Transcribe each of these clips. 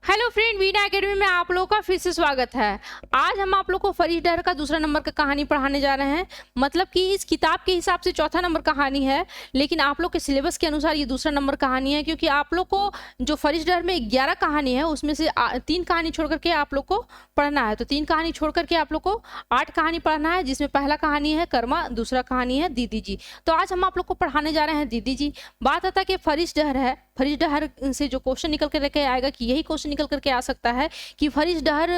Hello friend, वीणा academy में आप लोगों का फिर से स्वागत है। आज हम आप लोग को फरीश डहर का दूसरा नंबर का कहानी पढ़ाने जा रहे हैं। मतलब कि इस किताब के हिसाब से चौथा नंबर कहानी है, लेकिन आप लोग के सिलेबस के अनुसार ये दूसरा नंबर कहानी है, क्योंकि आप लोग को जो फरीश डहर में 11 कहानी है उसमें से 3 कहानी छोड़ करके आप लोग को पढ़ना है। तो 3 कहानी छोड़ करके आप लोग को 8 कहानी पढ़ना है, जिसमें पहला कहानी है कर्मा, दूसरा कहानी है दीदी जी। तो आज हम आप लोग को पढ़ाने जा रहे हैं दीदी जी। बात आता है कि फरीश डहर है, फरीश डहर से जो क्वेश्चन निकल करके आएगा कि यही क्वेश्चन निकल करके आ सकता है कि फरीश डहर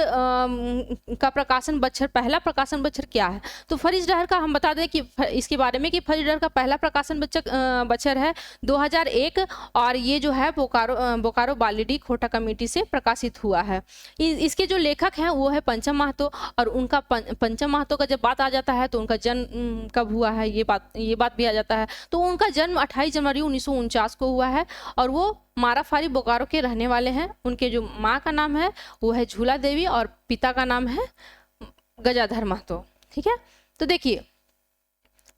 का प्रकाशन बच्छर, पहला प्रकाशन बच्छर क्या है। तो फरीश डहर का हम बता दें कि इसके बारे में कि फरीश डहर का पहला प्रकाशन बच्छर है 2001, और ये जो है बोकारो बालीडी खोटा कमेटी से प्रकाशित हुआ है। इसके जो लेखक हैं वो है पंचम महतो, और उनका पंचम महतो का जब बात आ जाता है तो उनका जन्म कब हुआ है ये बात भी आ जाता है। तो उनका जन्म 28 जनवरी 1949 को हुआ है, और वो माराफारी बोकारो के रहने वाले हैं। उनके जो माँ का नाम है वो है झूला देवी, और पिता का नाम है गजाधर महतो। ठीक है, तो देखिए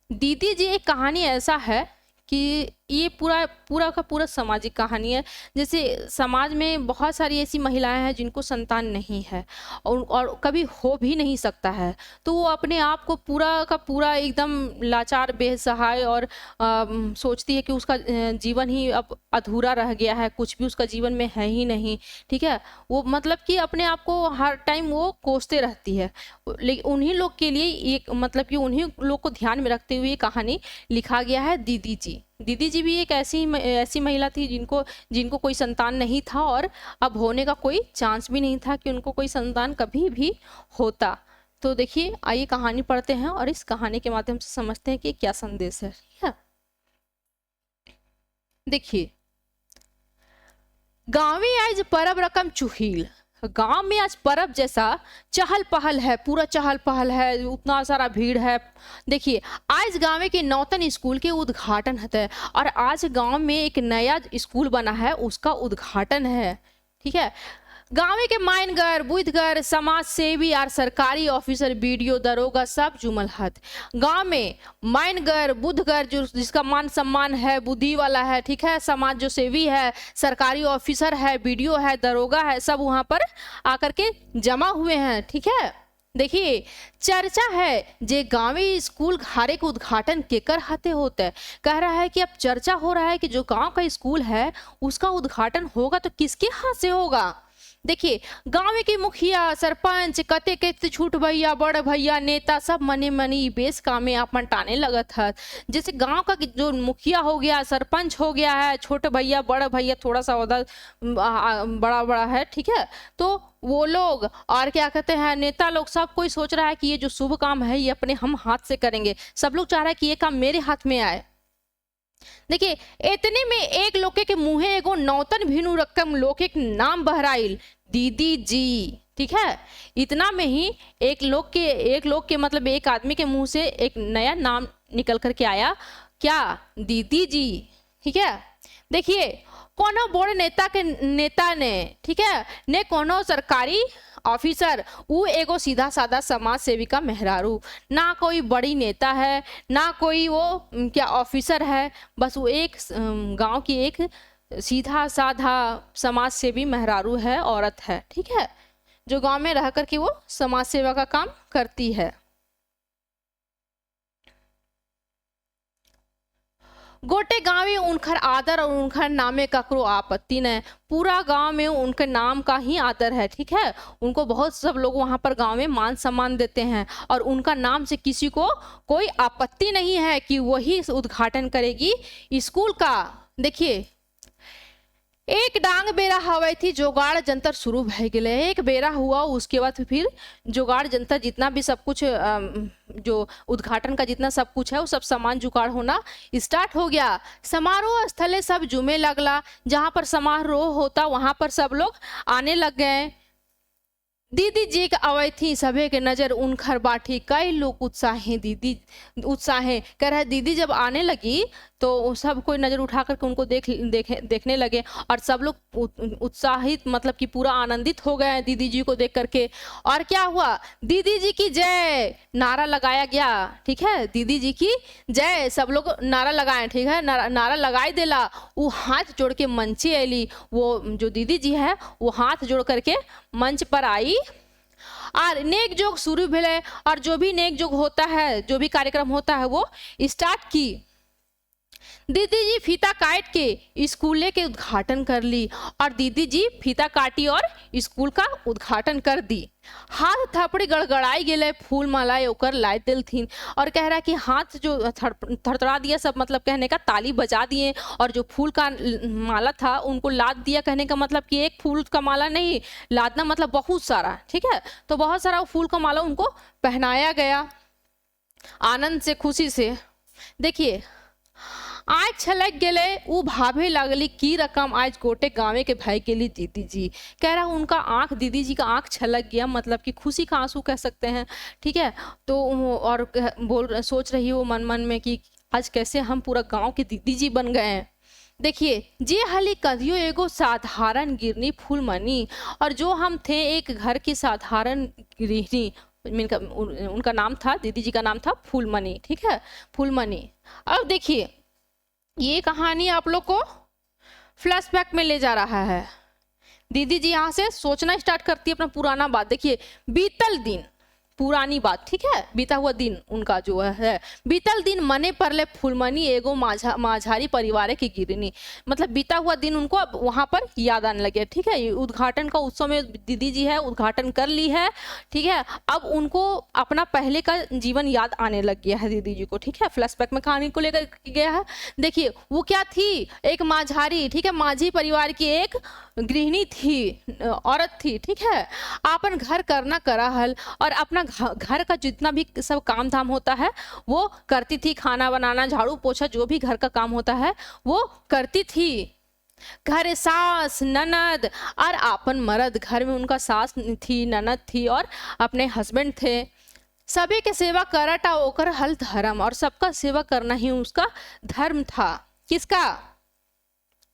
दीदी जी एक कहानी ऐसा है कि ये पूरा का पूरा सामाजिक कहानी है। जैसे समाज में बहुत सारी ऐसी महिलाएं हैं जिनको संतान नहीं है और कभी हो भी नहीं सकता है, तो वो अपने आप को पूरा का पूरा एकदम लाचार, बेसहाय और सोचती है कि उसका जीवन ही अब अधूरा रह गया है, कुछ भी उसका जीवन में है ही नहीं। ठीक है, वो मतलब कि अपने आप को हर टाइम वो कोसते रहती है। लेकिन उन्हीं लोग के लिए एक मतलब कि उन्हीं लोग को ध्यान में रखते हुए ये कहानी लिखा गया है दीदी जी। दीदी जी भी एक ऐसी महिला थी जिनको कोई संतान नहीं था, और अब होने का कोई चांस भी नहीं था कि उनको कोई संतान कभी भी होता। तो देखिए, आइए कहानी पढ़ते हैं और इस कहानी के माध्यम से समझते हैं कि क्या संदेश है। ठीक है, देखिए, गाँव में आज परब रकम चुहील। गांव में आज परब जैसा चहल पहल है, पूरा चहल पहल है, उतना सारा भीड़ है। देखिए, आज गांव के नौतन स्कूल के उद्घाटन है, और आज गांव में एक नया स्कूल बना है, उसका उद्घाटन है। ठीक है, गाँव के माइनगर, बुधगर, समाज सेवी और सरकारी ऑफिसर, बीडीओ, दरोगा सब जुमल हत। गांव में माइनगर, बुधगर जो जिसका मान सम्मान है, बुद्धि वाला है, ठीक है, समाज जो सेवी है, सरकारी ऑफिसर है, बीडीओ है, दरोगा है, सब वहां पर आकर के जमा हुए हैं। ठीक है, देखिए, चर्चा है जे गांवी स्कूल घारे के उद्घाटन केकर हाथे होता है। कह रहा है कि अब चर्चा हो रहा है कि जो गांव का स्कूल है उसका उद्घाटन होगा तो किसके हाथ से होगा। देखिए, गांव के मुखिया, सरपंच, कते कते छूट भैया, बड़ भैया, नेता सब मने मनी बेस कामे आपन टाने लगत है। जैसे गांव का जो मुखिया हो गया, सरपंच हो गया है, छोटे भैया, बड़ भैया, थोड़ा सा उधर बड़ा बड़ा है। ठीक है, तो वो लोग और क्या कहते हैं, नेता लोग, सब कोई सोच रहा है कि ये जो शुभ काम है ये अपने हम हाथ से करेंगे। सब लोग चाह रहा है कि ये काम मेरे हाथ में आए। देखिए, इतने में एक लोके के मुँहे एगो नौतन भीनु रकम लोके के नाम बहराइल, दीदी जी। ठीक है, इतना में ही एक लोग के मतलब एक आदमी के मुंह से एक नया नाम निकल करके आया, क्या, दीदी जी। ठीक है, देखिए, कोनो बड़े नेता ने, ठीक है, ने कोनो सरकारी ऑफिसर, वो एगो सीधा साधा समाज सेविका मेहरारू, ना कोई बड़ी नेता है, ना कोई वो क्या ऑफिसर है, बस वो एक गांव की एक सीधा साधा समाज सेवी मेहरारू है, औरत है। ठीक है, जो गांव में रह करके वो समाज सेवा का काम करती है। गोटे गाँव में उनकर आदर और उनकर नामे ककरो आपत्ति न। पूरा गांव में उनके नाम का ही आदर है। ठीक है, उनको बहुत सब लोग वहां पर गांव में मान सम्मान देते हैं, और उनका नाम से किसी को कोई आपत्ति नहीं है कि वही उद्घाटन करेगी स्कूल का। देखिए, एक डांग बेरा हवाई थी, जोगाड़ जंतर शुरू भय गए। एक बेरा हुआ, उसके बाद फिर जोगाड़ जंतर जितना भी सब कुछ जो उद्घाटन का जितना सब कुछ है वो सब सामान जुगाड़ होना स्टार्ट हो गया। समारोह स्थले सब जुमे लगला, जहां पर समारोह होता वहां पर सब लोग आने लग गए। दीदी जी के अवै थी सभे के नजर उनखर बाठी, कई लोग उत्साहे दीदी उत्साहे कह रहा है। दीदी जब आने लगी तो सब कोई नजर उठा करके उनको देखने लगे और सब लोग उत्साहित मतलब कि पूरा आनंदित हो गए दीदी जी को देख करके। और क्या हुआ, दीदी जी की जय नारा लगाया गया। ठीक है, दीदी जी की जय सब लोग नारा लगाए। ठीक है, नारा लगाई देला। वो हाथ जोड़ के मंचे अली, वो जो दीदी जी है वो हाथ जोड़ करके मंच पर आई और नेक जोग शुरू भेले। और जो भी नेक जोग होता है, जो भी कार्यक्रम होता है वो स्टार्ट की। दीदी जी फीता काट के स्कूल के उद्घाटन कर ली और दीदी जी फीता काटी और स्कूल का उद्घाटन कर दी। हाथ थपड़ी गड़गड़ाई गेले, फूल मालाएं ओकर लाई दिल थी। और कह रहा कि हाथ जो थरथरा दिया सब, मतलब कहने का ताली बजा दिए। और जो फूल का माला था उनको लाद दिया, कहने का मतलब कि एक फूल का माला नहीं, लादना मतलब बहुत सारा। ठीक है, तो बहुत सारा फूल का माला उनको पहनाया गया आनंद से, खुशी से। देखिए आज छलक गेले, ऊ भाभे लगली की रकम आज गोटे गाँव के भाई के लिए दीदी जी। कह रहा उनका आंख, दीदी जी का आंख छलक गया, मतलब कि खुशी का आंसू कह सकते हैं। ठीक है, तो और सोच रही हो मन मन में कि आज कैसे हम पूरा गांव के दीदी जी बन गए हैं। देखिए जे हली कदियो एगो साधारण गिरनी फूलमनी, और जो हम थे एक घर की साधारण गृहिणी, उनका नाम था, दीदी जी का नाम था फूलमनी। ठीक है, फूलमनी। अब देखिए ये कहानी आप लोग को फ्लैशबैक में ले जा रहा है। दीदी जी यहाँ से सोचना स्टार्ट करती है अपना पुराना बात। देखिए बीतल दिन, पुरानी बात। ठीक है, बीता हुआ दिन उनका जो है, बीतल दिन मने परले फूलमनी एगो माझारी परिवार की गिरनी, मतलब बीता हुआ दिन उनको अब वहां पर याद आने लगे। ठीक है, उद्घाटन का उत्सव में दीदी जी है उद्घाटन कर ली है। ठीक है, अब उनको अपना पहले का जीवन याद आने लग गया है दीदी जी को। ठीक है, फ्लैशबैक में कहानी को लेकर गया है। देखिए वो क्या थी, एक माझारी, ठीक है, माझी परिवार की एक गृहिणी थी, औरत थी। ठीक है, अपन घर करना करा हल और अपना घर का जितना भी सब काम धाम होता है वो करती थी, खाना बनाना, झाड़ू पोछा, जो भी घर का काम होता है वो करती थी। घर सास ननद और आपन मर्द, घर में उनका सास थी, ननद थी और अपने हस्बैंड थे। सभी के सेवा करटा ओकर हल धर्म, और सबका सेवा करना ही उसका धर्म था। किसका,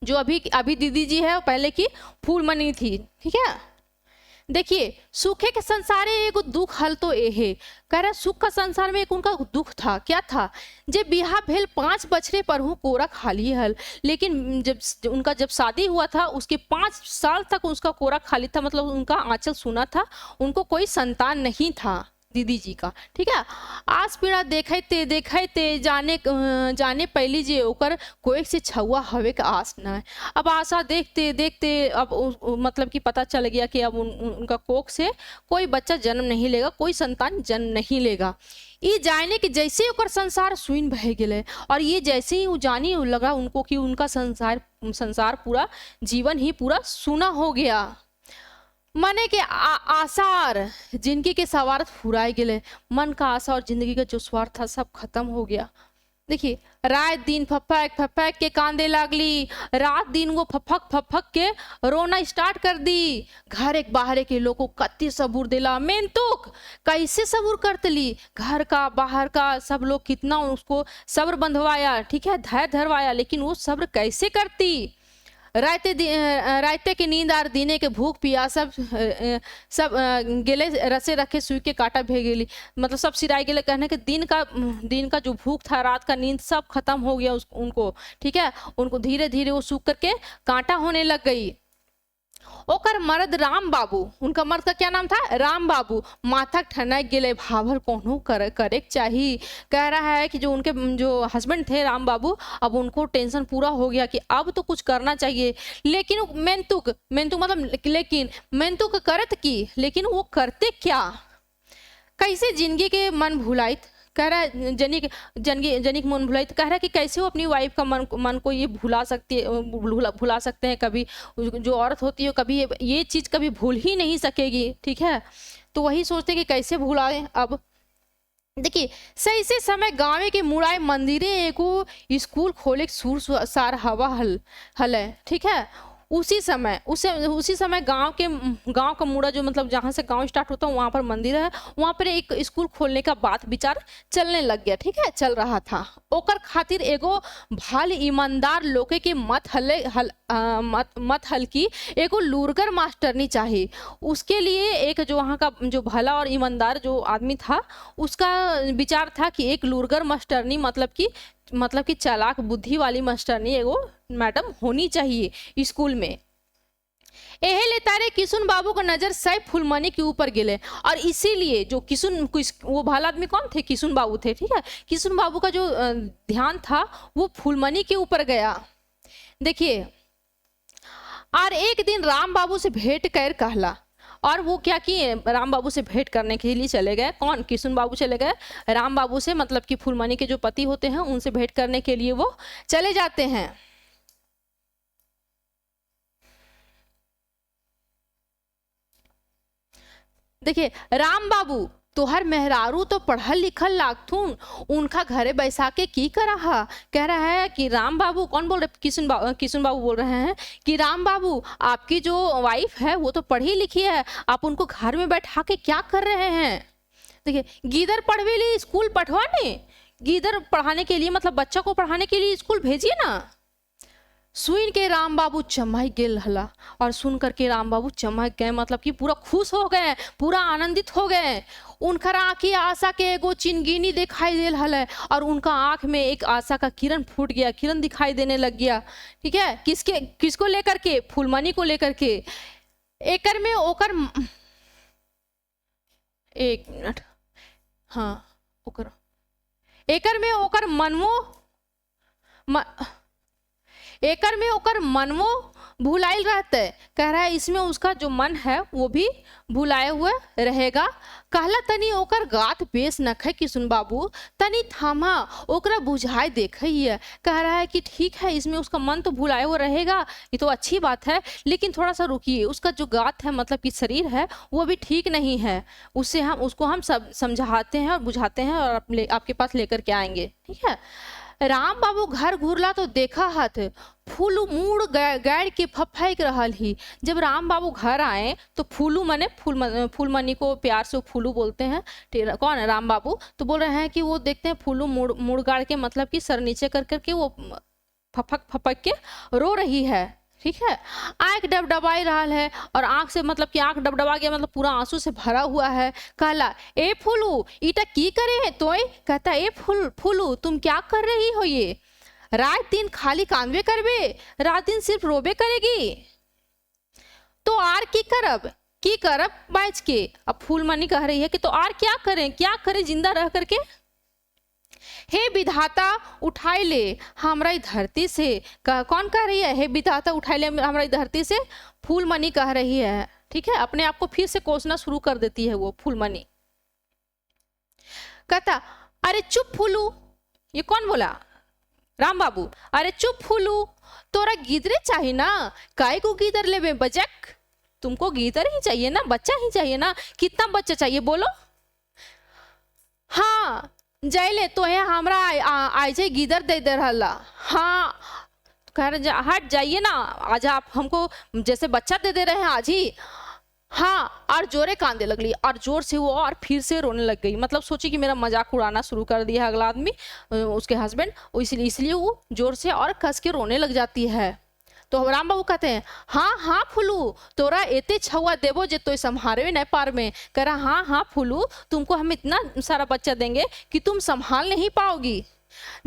जो अभी दीदी जी है, पहले की फूलमनी थी। ठीक है, देखिए सुखे के संसार एक दुख हल तो एहे। कह रहा सुख का संसार में एक उनका दुख था। क्या था, जब बिहा भेल 5 बछड़े पर हूँ कोरा खाली हल, लेकिन जब शादी हुआ था उसके 5 साल तक उसका कोरा खाली था, मतलब उनका आंचल सुना था, उनको कोई संतान नहीं था दीदी जी का। ठीक है, आस पीड़ा देखते जाने पहली जे ओकर कोई से छुआ हवे का आस न है। अब आशा देखते देखते अब मतलब कि पता चल गया कि अब उनका कोख से कोई बच्चा जन्म नहीं लेगा, कोई संतान जन्म नहीं लेगा। ये जाने कि जैसे ओकर संसार सुइन बह गए, और ये जैसे ही जानी लगा उनको कि उनका संसार पूरा जीवन ही पूरा सुना हो गया। मने के आसार जिंदगी के सवार्थ फुराए गए, मन का आशा और जिंदगी का जो स्वार्थ था सब खत्म हो गया। देखिए रात दिन फपक के कांदे लागली, रात दिन वो फपक के रोना स्टार्ट कर दी। घर एक बाहर के लोग को कत्ती सबूर दिला, मेंतुक कैसे सबूर करतली, घर का बाहर का सब लोग कितना उसको सब्र बंधवाया। ठीक है, धैर्य धरवाया, लेकिन वो सब्र कैसे करती। रायते की नींद और दीने के भूख पिया सब गेले रसे रखे सुई के काटा भे गेली, मतलब सब सिराई गेले। कहने के दिन का जो भूख था, रात का नींद सब खत्म हो गया उनको। ठीक है, उनको धीरे धीरे वो सूख करके कांटा होने लग गई। ओकर मर्द राम बाबू, उनका मर्द का क्या नाम था, राम बाबू, माथा ठनक गेले, भाभर कोनो करे चाहिए। कह रहा है कि जो उनके जो हस्बैंड थे राम बाबू, अब उनको टेंशन पूरा हो गया कि अब तो कुछ करना चाहिए। लेकिन मेंतुक मतलब लेकिन मेंतुक करत की, लेकिन वो करते क्या, कैसे जिंदगी के मन भुलाइत। कह रहा है जनिक मन भुलाई, तो कह रहा है कि कैसे वो अपनी वाइफ का मन को ये भुला सकते हैं। कभी जो औरत होती है कभी ये चीज कभी भूल ही नहीं सकेगी। ठीक है, तो वही सोचते हैं कि कैसे भुलाए। अब देखिए सही से समय गाँव के मुड़ाए मंदिरे एगो स्कूल खोले सुर सार हवा हल है। ठीक है, उसी समय गांव का मुड़ा जो मतलब जहाँ से गांव स्टार्ट होता है वहां पर मंदिर है, वहां पर एक स्कूल खोलने का बात विचार चलने लग गया। ठीक है, चल रहा था। ओकर खातिर एगो भाल ईमानदार लोके के मत हल्की एगो लूरगर मास्टरनी चाहिए। उसके लिए एक जो वहाँ का जो भला और ईमानदार जो आदमी था उसका विचार था कि एक लूरगर मास्टरनी मतलब कि चालाक बुद्धि वाली मास्टरनी एगो मैडम होनी चाहिए स्कूल में। एहे ले तारे किशुन बाबू का नजर सैफ फुलमनी के ऊपर गिले, और इसीलिए जो वो भला आदमी कौन थे, किशुन बाबू थे। ठीक है, किशुन बाबू का जो ध्यान था वो फुलमनी के ऊपर गया। देखिए, और एक दिन राम बाबू से भेंट कर कहला, और वो क्या किए, राम बाबू से भेंट करने के लिए चले गए। कौन, किशुन बाबू चले गए राम बाबू से, मतलब कि फुलमनी के जो पति होते हैं उनसे भेंट करने के लिए वो चले जाते हैं। देखिए, राम बाबू तोहर मेहरारू तो पढ़ल लिखल लागथुन, उनका घरे बैसा के की कर रहा। कह रहा है कि राम बाबू, कौन बोल रहे, किशुन बाबू बोल रहे हैं कि राम बाबू आपकी जो वाइफ है वो तो पढ़ी लिखी है, आप उनको घर में बैठा के क्या कर रहे हैं। देखिए, गीदर पढ़वे लिए स्कूल पढ़वाने, गीदर पढ़ाने के लिए मतलब बच्चा को पढ़ाने के लिए स्कूल भेजिए ना। सुन के राम बाबू चमक गेल हला, और सुन करके राम बाबू चमक गए, मतलब कि पूरा खुश हो गए, पूरा आनंदित हो गए। उनकर आँखी आशा के एगो चिनगिनी दिखाई देल हल, और उनका आँख में एक आशा का किरण फूट गया, किरण दिखाई देने लग गया। ठीक है, किसको लेकर के, फुलमनी को लेकर के। एकर में ओकर, एक मिनट, हाँ, ओकर एकर में ओकर मनवो भुलाइल रहते। कह रहा है इसमें उसका जो मन है वो भी भुलाए हुए रहेगा। कहला तनी ओकर गात बेस नखे किशुन बाबू, तनी थामा ओकरा बुझाए देखिए। कह रहा है कि ठीक है, इसमें उसका मन तो भुलाए हुए रहेगा, ये तो अच्छी बात है, लेकिन थोड़ा सा रुकिए, उसका जो गात है मतलब कि शरीर है वो भी ठीक नहीं है, उसको हम सब समझाते हैं और बुझाते हैं और आपके पास लेकर के आएंगे। ठीक है, राम बाबू घर घुरला तो देखा हाथ फूलू मुड़ गैर के फफैक रहल ही। जब राम बाबू घर आए तो फूलू मने फूलमनी को प्यार से फूलू बोलते हैं। कौन है, राम बाबू, तो बोल रहे हैं कि वो देखते हैं फूलू मुड़ गाड़ के मतलब कि सर नीचे कर करके वो फपक के रो रही है। ठीक है, आँख डबडबाई रहा है, और आँख से मतलब कि आँख डबडबा गया, मतलब पूरा आंसू से भरा हुआ है। कहला, ए फूलू ईटा की करे है तोय। कहता, ए फूलू तुम क्या कर रही हो, ये रात दिन खाली कानवे करबे, रात दिन सिर्फ रोबे करेगी, तो आर की करब बाज के। अब फूलमनी कह रही है कि तो आर क्या करें जिंदा रह करके। हे विधाता उठाई ले हमरा धरती से। कौन कह रही है, हे विधाता उठाई ले हमरा धरती से, फूलमनी कह रही है। ठीक है, अपने आप को फिर से कोसना शुरू कर देती है वो फूलमनी। कहता, अरे चुप फूलू, ये कौन बोला, राम बाबू। अरे चुप फूलू, तोरा गीदरे चाहिए ना, काय को गीदर लेबे बजक, तुमको गीदर ही चाहिए ना, बच्चा ही चाहिए ना, कितना बच्चा चाहिए बोलो। हाँ जैले तो है हमरा आजे गीदर दे रहा। हाँ, कह रहे हट जाइए ना, आज आप हमको जैसे बच्चा दे रहे हैं आज ही। हाँ, और जोरे कांदे लगली, और जोर से वो और फिर से रोने लग गई, मतलब सोची कि मेरा मजाक उड़ाना शुरू कर दिया अगला आदमी, उसके हस्बैंड, इसलिए वो जोर से और कस के रोने लग जाती है। तो राम बाबू कहते हैं, हाँ फूलू तोरा एते छुआ देवो जे तो संभारे नहीं पार में। कह रहा, हाँ फूलू तुमको हम इतना सारा बच्चा देंगे कि तुम संभाल नहीं पाओगी।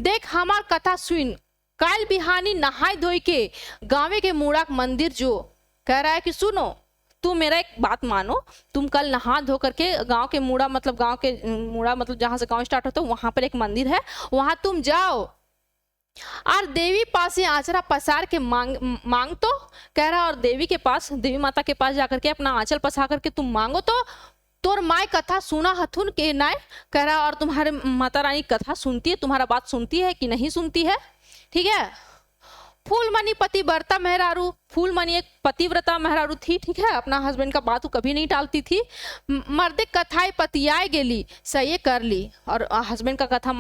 देख हमार कथा सुन, काल बिहानी नहाय धोई के गाँव के मुड़ा मंदिर जो। कह रहा है कि सुनो, तुम मेरा एक बात मानो, तुम कल नहा धो करके गांव के मुड़ा मतलब जहां से गांव स्टार्ट होता है वहां पर एक मंदिर है, वहां तुम जाओ और देवी पास आंचरा पसार के मांग तो। कह रहा, और देवी माता के पास जाकर के अपना आंचल पसार करके तुम मांगो तो तोर माय कथा सुना हथुन के नाय। कह रहा, और तुम्हारे माता रानी कथा सुनती है, तुम्हारा बात सुनती है कि नहीं सुनती है। ठीक है, फूलमनी पति बरता मेहरारू फूलमणि एक पतिव्रता मेहरारू थी, ठीक है, अपना हस्बैंड का बात कभी नहीं टालती थी। मर्दे कथाई पतियाए गेली, सही कर ली, और हस्बैंड का कथा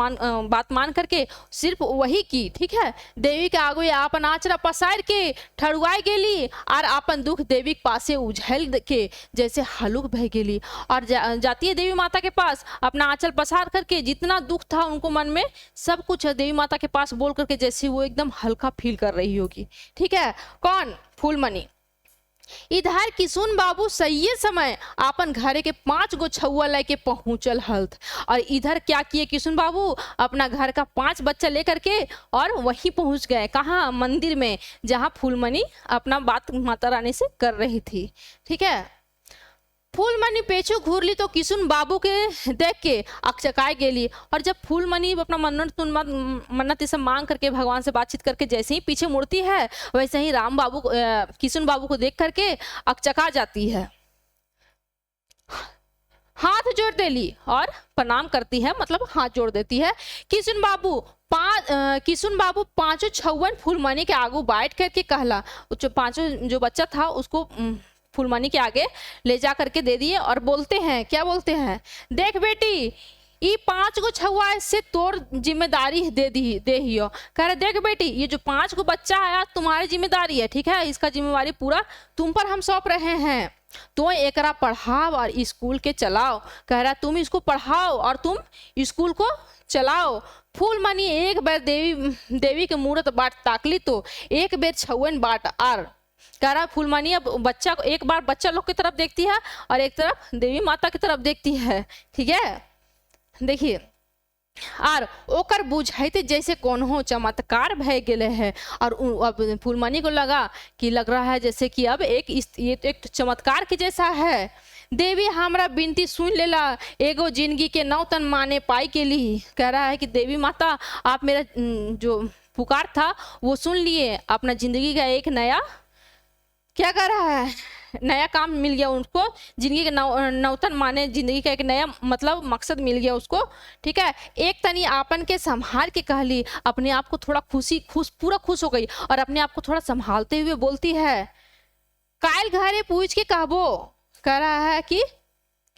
बात मान करके सिर्फ वही की, ठीक है। देवी के आगे आपन आचरा पसार के ठड़ुआई गेली और अपन दुख देवी के पासे उझल के जैसे हलुक बह गेली, और जाती है देवी माता के पास अपना आंचल पसार करके, जितना दुख था उनको मन में सब कुछ देवी माता के पास बोल करके जैसे वो एकदम हल्का फील कर रही होगी, ठीक है। कौन? फूलमणि। इधर किशुन बाबू सही समय अपन घरे के 5 गो छुआ लेके पहुंचल हल्थ, और इधर क्या किए किशुन बाबू, अपना घर का 5 बच्चा लेकर के और वहीं पहुंच गए, कहाँ? मंदिर में, जहां फूलमणि अपना बात माता रानी से कर रही थी, ठीक है। फूलमणि पेछू घूरली तो किशुन बाबू के देख के अकचकाए गेली, और जब फूलमणि अपना मन्नत सब मांग करके भगवान से बातचीत करके जैसे ही पीछे मुड़ती है, वैसे ही राम बाबू किशुन बाबू को देख करके अकचका जाती है, हाथ जोड़ देली और प्रणाम करती है, मतलब हाथ जोड़ देती है। किशुन बाबू 5 छुअन फूलमणि के आगू बैठ करके कहला, जो 5 जो बच्चा था उसको फूलमणि के आगे ले जा करके दे दिए, और बोलते हैं, क्या बोलते हैं, देख बेटी, ये 5 गो छुआ से तोर जिम्मेदारी दे हियो। कह रहे देख बेटी, ये जो 5 गो बच्चा है तुम्हारी जिम्मेदारी है, ठीक है, इसका जिम्मेवारी पूरा तुम पर हम सौंप रहे हैं, तो एकरा पढ़ाओ और स्कूल के चलाओ। कह रहा तुम इसको पढ़ाओ और तुम स्कूल को चलाओ। फूलमणि एक बार देवी के मूर्त बाट ताकली तो एक बेर छुअन बाट आर। कह रहा फूलमणि अब बच्चा को एक बार बच्चा लोग की तरफ देखती है और एक तरफ देवी माता की तरफ देखती है, ठीक है। देखिए, और ओकर बुझाइते जैसे कोनो चमत्कार भय गेले है, और अब फूलमणि को लगा कि लग रहा है जैसे कि अब ये तो एक चमत्कार के जैसा है। देवी हमरा बिनती सुन लेला, एगो जिंदगी के नौतन माने पाई के लिए। कह रहा है कि देवी माता आप मेरा जो पुकार था वो सुन लिए, अपना जिंदगी का एक नया क्या कर रहा है, नया काम मिल गया उनको, जिंदगी के नौतन माने जिंदगी का एक नया मतलब मकसद मिल गया उसको, ठीक है। एक तनी आपन के संभाल के कहली, अपने आप को थोड़ा पूरा खुश हो गई और अपने आप को थोड़ा संभालते हुए बोलती है, कायल घरे पूछ के कहबो। कह रहा है कि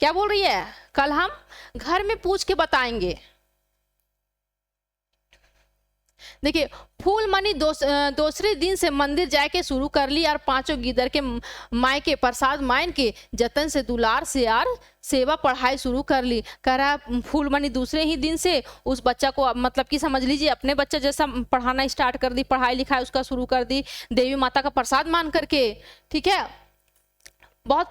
क्या बोल रही है, कल हम घर में पूछ के बताएंगे। देखिए, फूलमणि दूसरे दिन से मंदिर जाके शुरू कर ली, और 5 गिदर के माय के प्रसाद मायन के जतन से दुलार से यार सेवा पढ़ाई शुरू कर ली। कह रहा फूलमणि दूसरे ही दिन से उस बच्चा को मतलब कि समझ लीजिए अपने बच्चा जैसा पढ़ाना स्टार्ट कर दी, पढ़ाई लिखाई उसका शुरू कर दी देवी माता का प्रसाद मान करके, ठीक है। बहुत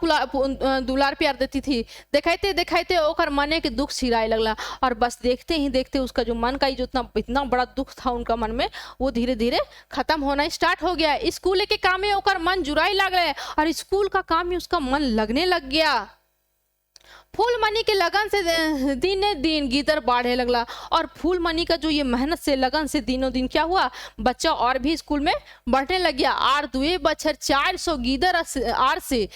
दुलार प्यार देती थी। दिखाते दिखाते ओकर मने के दुख सिराए लगला, और बस देखते ही देखते उसका जो मन का ही जो इतना बड़ा दुख था उनका मन में, वो धीरे धीरे खत्म होना स्टार्ट हो गया। स्कूल के काम में ओकर मन जुड़ाई लग गए, और स्कूल का काम में उसका मन लगने लग गया। फूलमणि के लगन से दिन दिन गिदर बढ़े लगला, और फूलमणि का जो ये मेहनत से लगन से दिनों दिन क्या हुआ, बच्चा और भी स्कूल में बढ़ने लग गया। और 2 बछर 400 गिदर आर से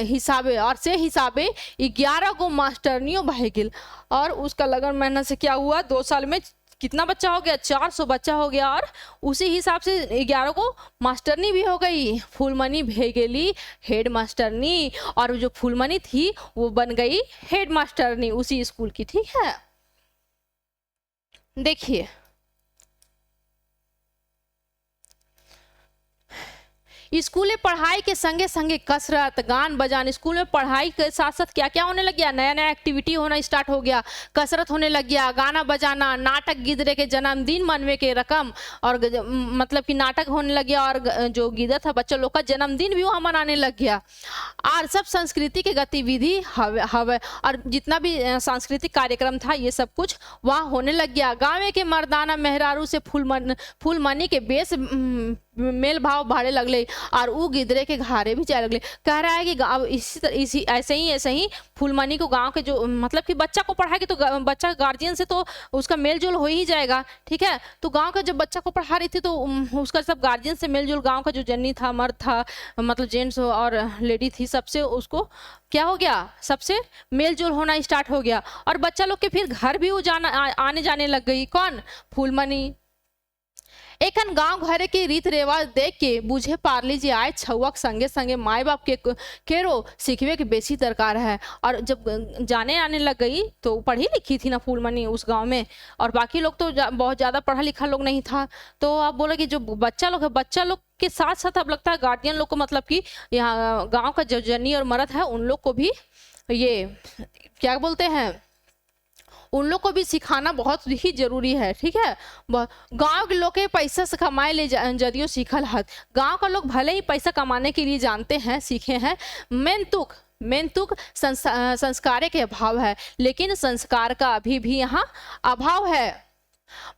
हिसाबे 11 गो मास्टरनियों बह गेल। और उसका लगन मेहनत से क्या हुआ, 2 साल में कितना बच्चा हो गया, 400 बच्चा हो गया, और उसी हिसाब से 11 को मास्टरनी भी हो गई। फूलमणि भे गेली हेड मास्टरनी, और जो फूलमणि थी वो बन गई हेड मास्टरनी उसी स्कूल की, ठीक है। देखिए, स्कूल में पढ़ाई के संगे संगे कसरत, गान बजान, स्कूल में पढ़ाई के साथ साथ क्या क्या होने लग गया, नया नया एक्टिविटी होना स्टार्ट हो गया। कसरत होने लग गया, गाना बजाना, नाटक, गिदरे के जन्मदिन मनवे के रकम, और मतलब कि नाटक होने लग गया, और जो गिदर था बच्चा लोग का जन्मदिन भी वहाँ मनाने लग गया। और सब संस्कृति के गतिविधि हवे, और जितना भी सांस्कृतिक कार्यक्रम था ये सब कुछ वहाँ होने लग गया। गाँव के मर्दाना मेहरारू से फूलमणि के बेस मेल भाव बढ़े लगले, और वो गिदरे के घारे भी जाए लगले। कह रहा है कि गाँव इसी ऐसे ही फूलमणि को गांव के जो मतलब कि बच्चा को पढ़ाएगी तो बच्चा गार्जियन से तो उसका मेल जोल हो ही जाएगा, ठीक है। तो गांव का जब बच्चा को पढ़ा रही थी तो उसका सब गार्जियन से मेल जोल, गांव का जो जन्नी था, मर्द था, मतलब जेंट्स और लेडी थी, सबसे उसको क्या हो गया, सबसे मेल जोल होना स्टार्ट हो गया। और बच्चा लोग के फिर घर भी वो आने जाने लग गई। कौन? फूलमणि। एकन गांव घर के रीत रिवाज देख के बुझे पारली जी आए छुआक संगे संगे माए बाप के केरो सीखवे के बेसी दरकार है। और जब जाने आने लग गई तो पढ़ी लिखी थी ना फूलमणि उस गांव में, और बाकी लोग तो बहुत ज्यादा पढ़ा लिखा लोग नहीं था। तो आप बोले कि जो बच्चा लोग है, बच्चा लोग के साथ साथ अब लगता है गार्डियन लोग को, मतलब कि यहाँ गांव का जो जनी और मर्द है उन लोग को भी ये क्या बोलते हैं, उन लोग को भी सिखाना बहुत ही जरूरी है। ठीक है, गांव के लोग के पैसा से कमाए ले जदियो सीखल हत, गांव का लोग भले ही पैसा कमाने के लिए जानते हैं, सीखे हैं, मेन तुक संस्कार के अभाव है, लेकिन संस्कार का अभी भी यहाँ अभाव है।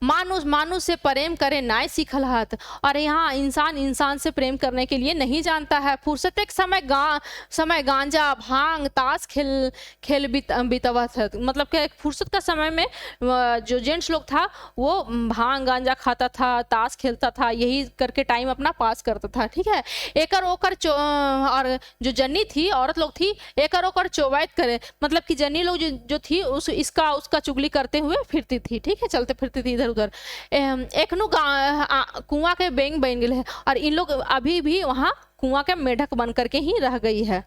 मानुष से प्रेम करे नाय सीखल हत, और यहाँ इंसान से प्रेम करने के लिए नहीं जानता है। फुर्सत एक समय गांजा भांग ताश खेल बितावत है, मतलब कि फुर्सत का समय में जो जेंट्स लोग था वो भांग गांजा खाता था, ताश खेलता था, यही करके टाइम अपना पास करता था। ठीक है, एकर ओकर और जो जन्नी थी, औरत लोग थी, एकर ओकर चौवाइत करे, मतलब कि जन्नी लोग जो थी उसका चुगली करते हुए फिरती थी। ठीक है, चलते फिरती थी इधर उधर। एक कुआं के बेंग बन गए है, और इन लोग अभी भी वहां कुआं के मेढक बन करके ही रह गई है।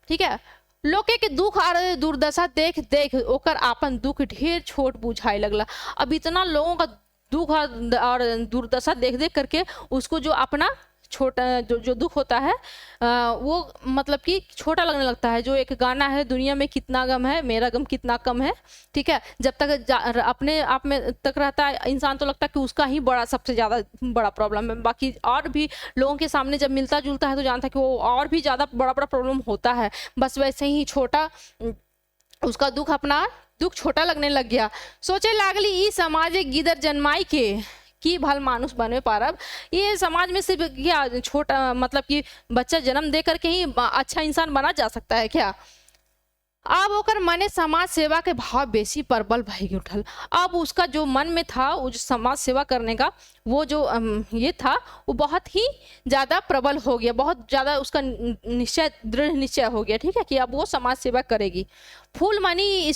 ठीक है, लोके के दुख और दुर्दशा देख देख ओकर आपन दुख ढेर छोट बुझाए लगला। अब इतना लोगों का दुख और दुर्दशा देख देख करके उसको जो अपना छोटा जो दुख होता है वो मतलब कि छोटा लगने लगता है। जो एक गाना है, दुनिया में कितना गम है मेरा गम कितना कम है। ठीक है, जब तक अपने आप में तक रहता है इंसान तो लगता है कि उसका ही सबसे ज़्यादा बड़ा प्रॉब्लम है, बाकी और भी लोगों के सामने जब मिलता जुलता है तो जानता है कि वो और भी ज़्यादा बड़ा प्रॉब्लम होता है। बस वैसे ही छोटा उसका दुख छोटा लगने लग गया। सोचे लागली ई समाज गिदर जन्माई के कि भल मानुष बनवे पारब। ये समाज में सिर्फ क्या छोटा मतलब कि बच्चा जन्म दे करके ही अच्छा इंसान बना जा सकता है क्या? अब ओकर मने समाज सेवा के भाव बेसी प्रबल भई उठल। अब उसका जो मन में था वो जो समाज सेवा करने का वो जो ये था वो बहुत ही ज्यादा प्रबल हो गया, बहुत ज्यादा उसका निश्चय दृढ़ निश्चय हो गया। ठीक है, कि अब वो समाज सेवा करेगी। फूलमणि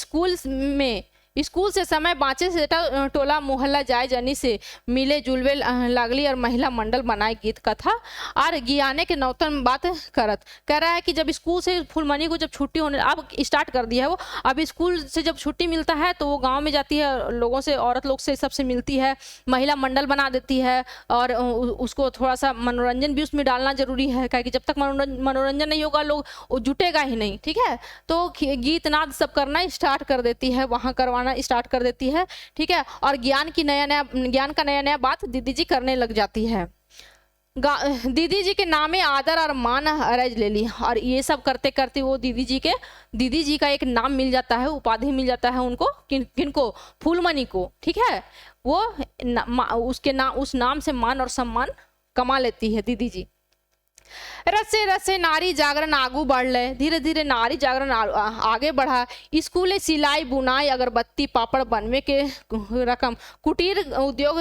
स्कूल से समय बाँचे से टोला मोहल्ला जाए जनी से मिले जुलवे लागली और महिला मंडल बनाए गीत कथा और गियाने के नौतन बात करत। कह रहा है कि जब स्कूल से फूलमणि को जब छुट्टी होने अब स्टार्ट कर दिया है वो, अब स्कूल से जब छुट्टी मिलता है तो वो गांव में जाती है, लोगों से औरत लोग से सबसे मिलती है, महिला मंडल बना देती है और उसको थोड़ा सा मनोरंजन भी उसमें डालना जरूरी है, क्योंकि जब तक मनोरंजन नहीं होगा लोग जुटेगा ही नहीं। ठीक है, तो गीत नाद सब करना स्टार्ट कर देती है, वहाँ करवाना स्टार्ट कर देती है। ठीक है, और ज्ञान का नया नया बात दीदी जी करने लग जाती है। दीदी जी के नामे आदर और मान अरज ले ली, और ये सब करते करते वो दीदी जी का एक नाम मिल जाता है, उपाधि मिल जाता है उनको। किनको? फूलमणि को। ठीक है, वो उस नाम से मान और सम्मान कमा लेती है दीदी जी। रसे रसे नारी जागरण आगू बढ़ ले, धीरे धीरे नारी जागरण आगे बढ़ा। स्कूले सिलाई बुनाई अगरबत्ती पापड़ बनवे के रकम कुटीर उद्योग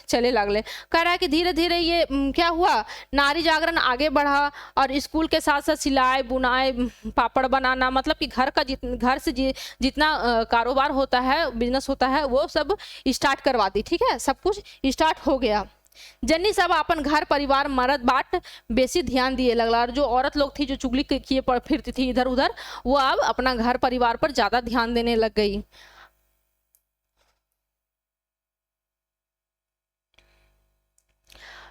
चले लगले। कह रहा है कि धीरे धीरे ये क्या हुआ, नारी जागरण आगे बढ़ा और स्कूल के साथ साथ सिलाई बुनाई पापड़ बनाना, मतलब कि घर से जितना कारोबार होता है, बिजनेस होता है, वो सब स्टार्ट करवा दी। ठीक है, सब कुछ स्टार्ट हो गया। जन्नी सब अपन घर परिवार मर्द बाट बेसी ध्यान दिए लगला, और जो औरत लोग थी जो चुगली किए फिरती थी इधर उधर, वो अब अपना घर परिवार पर ज्यादा ध्यान देने लग गई।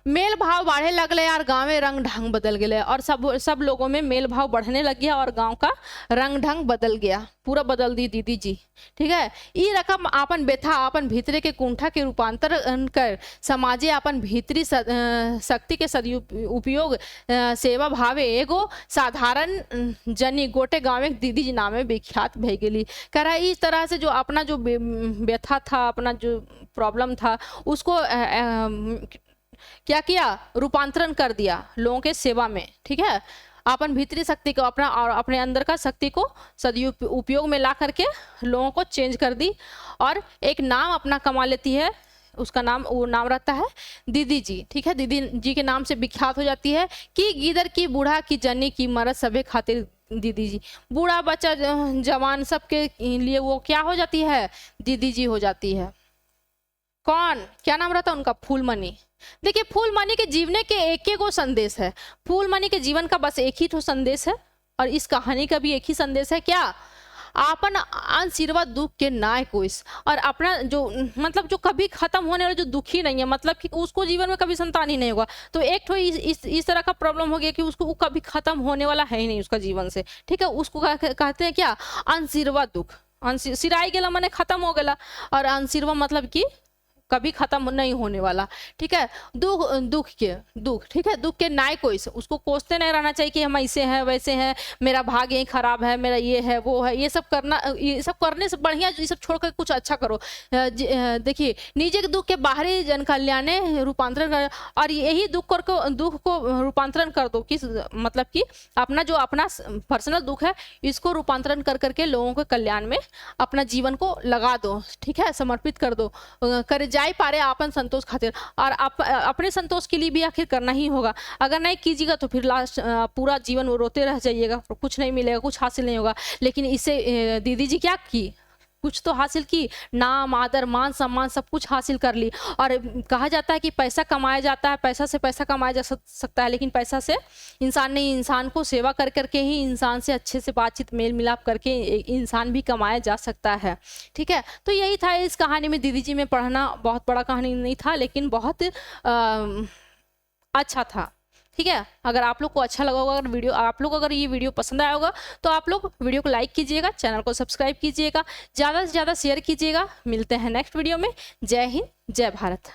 मेल भाव बढ़े लगले और गाँव में रंग ढंग बदल गए, और सब लोगों में मेल भाव बढ़ने लग गया और गांव का रंग ढंग बदल गया, पूरा बदल दी दीदी जी। ठीक है, ई रकम आपन बेथा आपन भीतरे के कुंठा के रूपांतर कर समाजे आपन भीतरी शक्ति के सदुपयोग सेवा भावे एगो साधारण जनी गोटे गाँव में दीदी जी नामे विख्यात भई गेली। कह रहा है इस तरह से जो अपना जो व्यथा था, अपना जो प्रॉब्लम था, उसको क्या किया, रूपांतरण कर दिया लोगों के सेवा में। ठीक है, अपन भीतरी शक्ति को अपने अंदर का शक्ति को सदुपयोग में ला करके लोगों को चेंज कर दी, और एक नाम अपना कमा लेती है। उसका वो नाम रहता है दीदी जी। ठीक है, दीदी जी के नाम से विख्यात हो जाती है कि गिदर की बूढ़ा की जनी की मरद सभी खातिर दीदी जी। बूढ़ा बच्चा जवान सबके लिए वो क्या हो जाती है, दीदी जी हो जाती है। कौन, क्या नाम रहता है उनका? फूलमणि। देखिए फूलमणि के जीवने के एक एक गो संदेश है। फूलमणि के जीवन का बस एक ही तो संदेश है और इस कहानी का भी एक ही संदेश है, क्या? आपन आशीर्वाद दुख के नाय कोइस। और अपना जो मतलब जो कभी खत्म होने वाला जो दुखी नहीं है, मतलब कि उसको जीवन में कभी संतान ही नहीं होगा। तो एक तो इस तरह का प्रॉब्लम हो गया कि उसको वो कभी खत्म होने वाला है ही नहीं उसका जीवन से, ठीक है। उसको कहते हैं क्या? आशीर्वाद दुख। सिराई गेला माने खत्म हो गया, और आशीर्वाद मतलब कि कभी खत्म नहीं होने वाला, ठीक है। दुख, ठीक है, दुख के नाय कोई से उसको कोसते नहीं रहना चाहिए कि हम ऐसे हैं वैसे हैं, मेरा भाग्य यही खराब है, मेरा ये है वो है। ये सब करने से बढ़िया ये सब छोड़कर कुछ अच्छा करो। देखिए निजे के दुख के बाहरी जन कल्याणे रूपांतरण कर, और यही दुख को रूपांतरण कर दो। किस मतलब कि अपना जो अपना पर्सनल दुख है इसको रूपांतरण कर करके लोगों के कल्याण में अपना जीवन को लगा दो, ठीक है, समर्पित कर दो। कर जाए पारे आपन संतोष खातिर, और अपने संतोष के लिए भी आखिर करना ही होगा। अगर नहीं कीजिएगा तो फिर लास्ट पूरा जीवन वो रोते रह जाइएगा, कुछ नहीं मिलेगा, कुछ हासिल नहीं होगा। लेकिन इससे दीदी जी क्या की? कुछ तो हासिल की, नाम आदर मान सम्मान सब कुछ हासिल कर ली। और कहा जाता है कि पैसा कमाया जाता है, पैसा से पैसा कमाया जा सकता है, लेकिन पैसा से इंसान नहीं, इंसान को सेवा कर करके ही, इंसान से अच्छे से बातचीत मेल मिलाप करके इंसान भी कमाया जा सकता है, ठीक है। तो यही था इस कहानी में। दीदी जी में पढ़ना बहुत बड़ा कहानी नहीं था, लेकिन बहुत अच्छा था, ठीक है। अगर आप लोग को अच्छा लगा होगा, अगर वीडियो आप लोग अगर ये वीडियो पसंद आया होगा तो आप लोग वीडियो को लाइक कीजिएगा, चैनल को सब्सक्राइब कीजिएगा, ज़्यादा से ज़्यादा शेयर कीजिएगा। मिलते हैं नेक्स्ट वीडियो में। जय हिंद, जय भारत।